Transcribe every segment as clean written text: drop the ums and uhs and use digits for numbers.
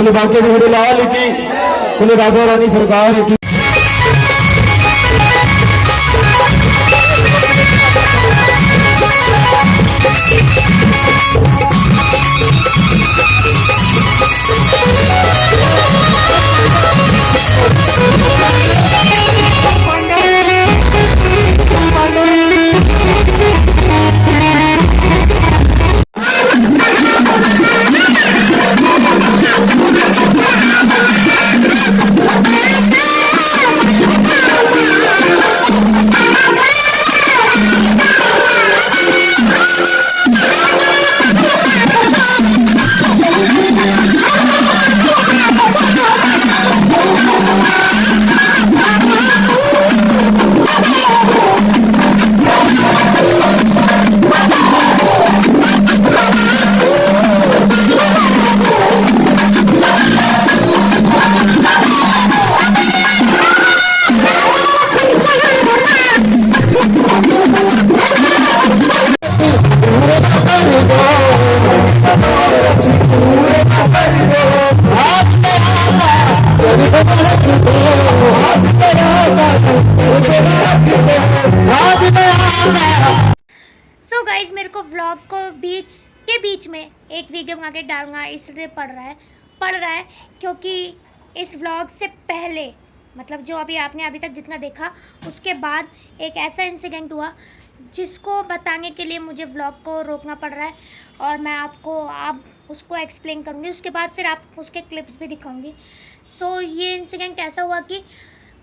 बोले बांके बिहारी लाल की, बोले राधा रानी सरकार की। सो गाइज मेरे को व्लॉग को बीच में एक वीडियो बना के डालूंगा, इसलिए पड़ रहा है क्योंकि इस व्लॉग से पहले मतलब जो अभी आपने अभी तक जितना देखा उसके बाद एक ऐसा इंसिडेंट हुआ जिसको बताने के लिए मुझे व्लॉग को रोकना पड़ रहा है और मैं आपको अब उसको एक्सप्लेन करूँगी। उसके बाद फिर आप उसके क्लिप्स भी दिखाऊंगी। सो ये इंसिडेंट ऐसा हुआ कि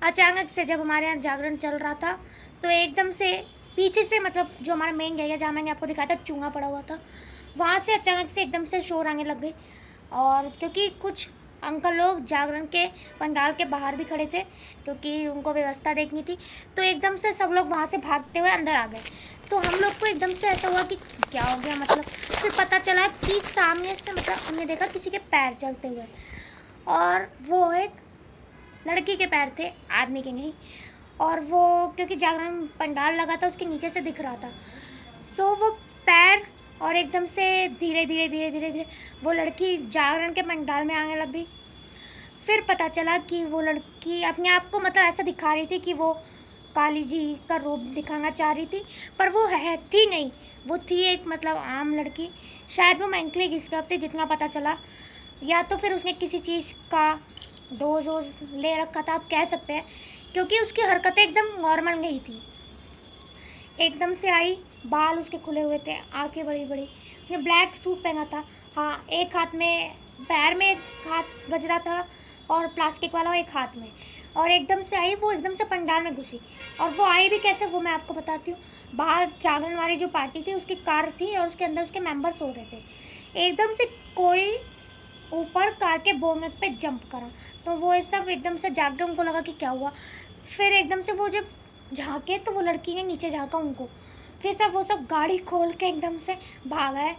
अचानक से जब हमारे यहाँ जागरण चल रहा था तो एकदम से पीछे से मतलब जो हमारा मेन एरिया जहाँ मैंने आपको दिखाया था चूंगा पड़ा हुआ था, वहाँ से अचानक से एकदम से शोर आने लग गई। और क्योंकि कुछ अंकल लोग जागरण के पंडाल के बाहर भी खड़े थे क्योंकि उनको व्यवस्था देखनी थी, तो एकदम से सब लोग वहाँ से भागते हुए अंदर आ गए। तो हम लोग को एकदम से ऐसा हुआ कि क्या हो गया, मतलब फिर पता चला कि सामने से मतलब हमने देखा किसी के पैर चलते हुए, और वो एक लड़की के पैर थे, आदमी के नहीं। और वो क्योंकि जागरण पंडाल लगा था उसके नीचे से दिख रहा था। सो वो पैर और एकदम से धीरे धीरे वो लड़की जागरण के पंडाल में आने लग गई। फिर पता चला कि वो लड़की अपने आप को मतलब ऐसा दिखा रही थी कि वो काली जी का रूप दिखाना चाह रही थी, पर वो थी नहीं, वो थी एक मतलब आम लड़की। शायद वो मेंटली डिस्टर्ब थी जितना पता चला, या तो फिर उसने किसी चीज़ का डोज वोज ले रखा था, आप कह सकते हैं, क्योंकि उसकी हरकतें एकदम नॉर्मल नहीं थी। एकदम से आई, बाल उसके खुले हुए थे, आंखें बड़ी बड़ी, उसने ब्लैक सूट पहना था। हाँ, एक हाथ में पैर में एक हाथ गजरा था और प्लास्टिक वाला एक हाथ में, और एकदम से आई, वो एकदम से पंडाल में घुसी। और वो आई भी कैसे वो मैं आपको बताती हूँ। बाहर जागरण वाली जो पार्टी थी उसकी कार थी और उसके अंदर उसके मेंबर सो रहे थे। एकदम से कोई ऊपर कार के बोनट पे जंप करा, तो वो सब एकदम से जाग गए, उनको लगा कि क्या हुआ। फिर एकदम से वो जब झांके तो वो लड़की ने नीचे झांका उनको, फिर वो सब गाड़ी खोल के एकदम से भागा है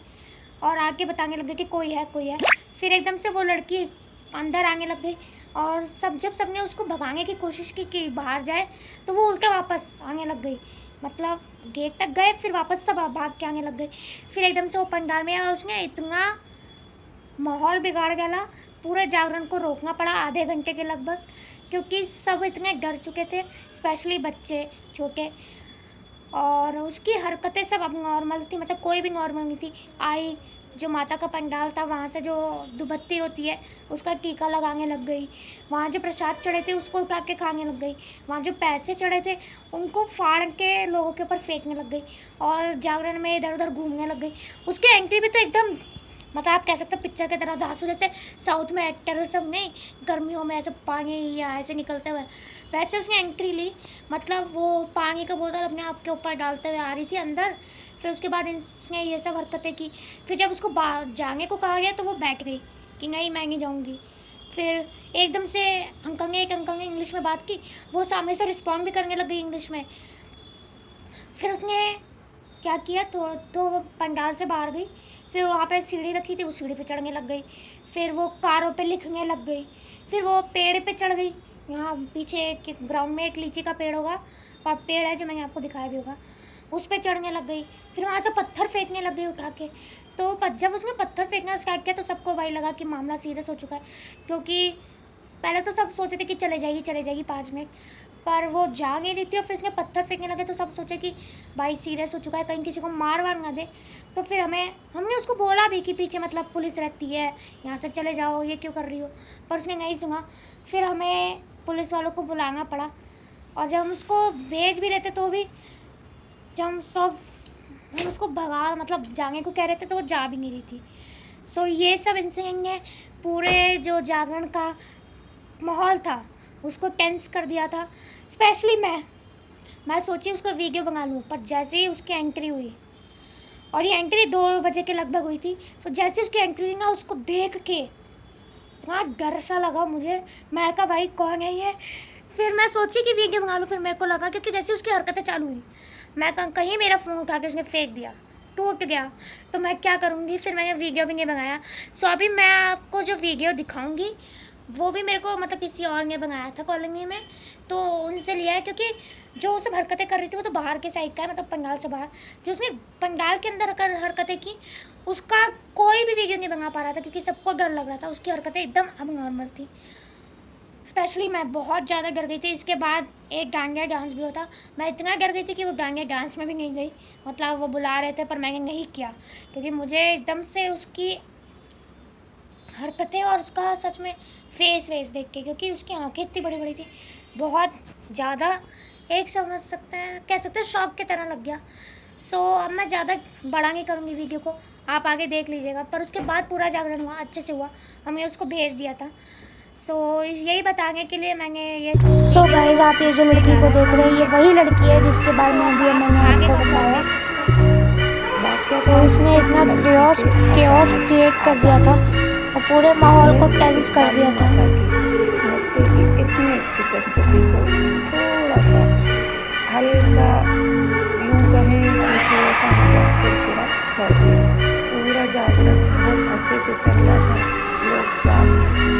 और आके बताने लगे कि कोई है। फिर एकदम से वो लड़की अंदर आने लग गई और जब सबने उसको भगाने की कोशिश की कि बाहर जाए, तो वो उल्टा वापस आने लग गई, मतलब गेट तक गए फिर वापस सब भाग के आने लग गई। फिर एकदम से वो पंडाल में आया, उसने इतना माहौल बिगाड़ गया, पूरे जागरण को रोकना पड़ा आधे घंटे के लगभग, क्योंकि सब इतने डर चुके थे, स्पेशली बच्चे छोटे। और उसकी हरकतें सब अब नॉर्मल थी, मतलब कोई भी नॉर्मल नहीं थी। आई, जो माता का पंडाल था वहाँ से जो दुबत्ती होती है उसका टीका लगाने लग गई, वहाँ जो प्रसाद चढ़े थे उसको उठा के खाने लग गई, वहाँ जो पैसे चढ़े थे उनको फाड़ के लोगों के ऊपर फेंकने लग गई और जागरण में इधर उधर घूमने लग गई। उसकी एंट्री भी तो एकदम मतलब आप कह सकते हो पिक्चर की तरह, धांसू जैसे साउथ में एक्टर सब नहीं गर्मियों में ऐसे पानी या ऐसे निकलते हुए, वैसे उसने एंट्री ली। मतलब वो पानी का बोतल अपने आप के ऊपर डालते हुए आ रही थी अंदर। फिर उसके बाद इसने ये सब हरकतें की। फिर जब उसको जाने को कहा गया तो वो बैठ गई कि नहीं मैं नहीं जाऊँगी। फिर एकदम से एक अंकल ने इंग्लिश में बात की, वो सामने से रिस्पॉन्ड भी करने लग गई इंग्लिश में। फिर उसने क्या किया, तो वो पंडाल से बाहर गई, फिर वहाँ पे सीढ़ी रखी थी, वो सीढ़ी पे चढ़ने लग गई, फिर वो कारों पे लिखने लग गई, फिर वो पेड़ पे चढ़ गई। यहाँ पीछे ग्राउंड में एक लीची का पेड़ होगा और पेड़ है जो मैंने आपको दिखाया भी होगा, उस पर चढ़ने लग गई। फिर वहाँ से पत्थर फेंकने लग गई उठा के। तो जब उसने पत्थर फेंकना स्टार्ट किया तो सबको वही लगा कि मामला सीरियस हो चुका है, क्योंकि पहले तो सब सोचे थे कि चले जाएगी 5 मिनट, पर वो जा नहीं रही थी और फिर उसने पत्थर फेंकने लगे तो सब सोचे कि भाई सीरियस हो चुका है, कहीं किसी को मार वार ना दे। तो फिर हमने उसको बोला भी कि पीछे मतलब पुलिस रहती है, यहाँ से चले जाओ, ये क्यों कर रही हो, पर उसने नहीं सुना। फिर हमें पुलिस वालों को बुलाना पड़ा, और जब हम उसको भेज भी रहे थे तो भी जब हम उसको भगा मतलब जाने को कह रहे थे तो वो जा भी नहीं रही थी। सो ये सब इंसिडेंट ने पूरे जो जागरण का माहौल था उसको टेंस कर दिया था। स्पेशली मैं सोची उसका वीडियो बना लूँ, पर जैसे ही उसकी एंट्री हुई, और ये एंट्री 2 बजे के लगभग हुई थी, सो जैसे उसकी एंट्री हुई ना, उसको देख के इतना डर सा लगा मुझे। मैं कहा भाई कौन है ये। फिर मैं सोची कि वीडियो बना लूँ, फिर मेरे को लगा क्योंकि जैसे उसकी हरकतें चालू हुई, मैं कहीं मेरा फ़ोन उठा के उसने फेंक दिया, टूट गया, तो मैं क्या करूँगी। फिर मैंने वीडियो भी नहीं बनाया। सो अभी मैं आपको जो वीडियो दिखाऊँगी वो भी मेरे को मतलब किसी और ने बनाया था कॉलोनी में, तो उनसे लिया है, क्योंकि जो सब हरकतें कर रही थी वो तो बाहर के साइड का है, मतलब पंडाल से बाहर। जो उसने पंडाल के अंदर हरकतें की उसका कोई भी वीडियो नहीं बना पा रहा था, क्योंकि सबको डर लग रहा था। उसकी हरकतें एकदम अब नॉर्मल थी। स्पेशली मैं बहुत ज़्यादा डर गई थी। इसके बाद एक डांडिया डांस भी होता, मैं इतना डर गई थी कि वो डांडिया डांस में भी नहीं गई। मतलब वो बुला रहे थे पर मैंने नहीं किया, क्योंकि मुझे एकदम से उसकी हरकतें और उसका सच में फेस देख के, क्योंकि उसकी आंखें इतनी बड़ी बड़ी थी, बहुत ज़्यादा एक समझ सकते हैं, कह सकते हैं शौक की तरह लग गया। सो अब मैं ज़्यादा बड़ा नहीं करूँगी वीडियो को, आप आगे देख लीजिएगा। पर उसके बाद पूरा जागरण हुआ, अच्छे से हुआ, हमने उसको भेज दिया था। सो यही बताने के लिए मैंने ये सो गाइस, आप ये जो लड़की को देख रहे हैं ये वही लड़की है जिसके बारे में अभी मैंने आपको बताया। तो इसने इतना केओस क्रिएट कर दिया था और पूरे माहौल को टेंस कर दिया था। नृत्य की इतनी अच्छी प्रस्तुति को थोड़ा सा हल्का यूँ कहें कि थोड़ा सा मजाक किरकिरा कर दिया। पूरा जागरण बहुत अच्छे से चल रहा था, लोग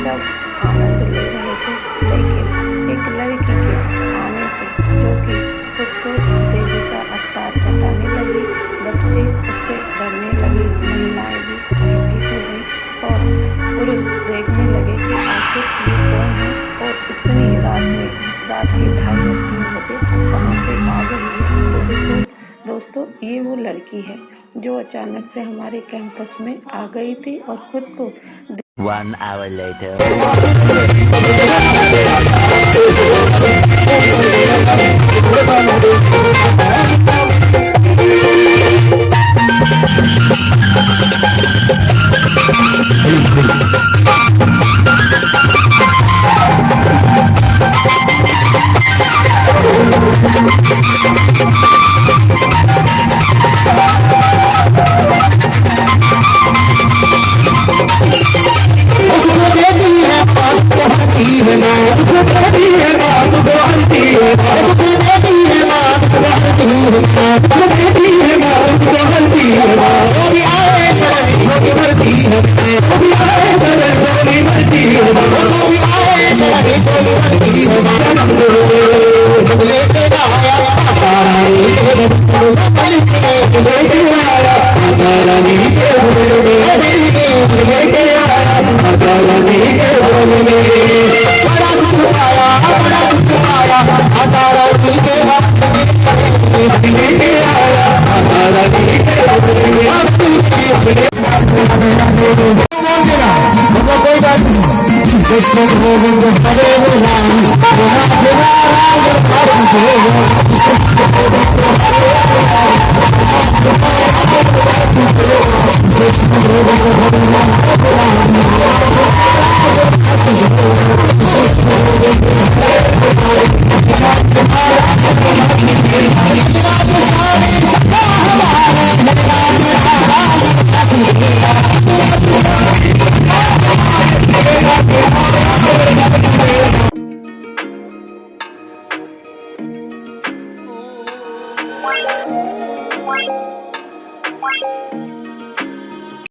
सब आनंद ले रहे थे, लेकिन एक लड़की के आने से जो कि खुद को देवी का अवतार बताने लगी, बच्चे उससे डरने लगे, महिलाएं भी भयभीत हुई और पुरुष देखने लगे कि आखिर ये कौन है और इतनी रात के 2:30 और 3 बजे कहाँ से आ गई है। तो देखो दोस्तों, ये वो लड़की है जो अचानक से हमारे कैंपस में आ गई थी और खुद को 1 hour later. Thank you.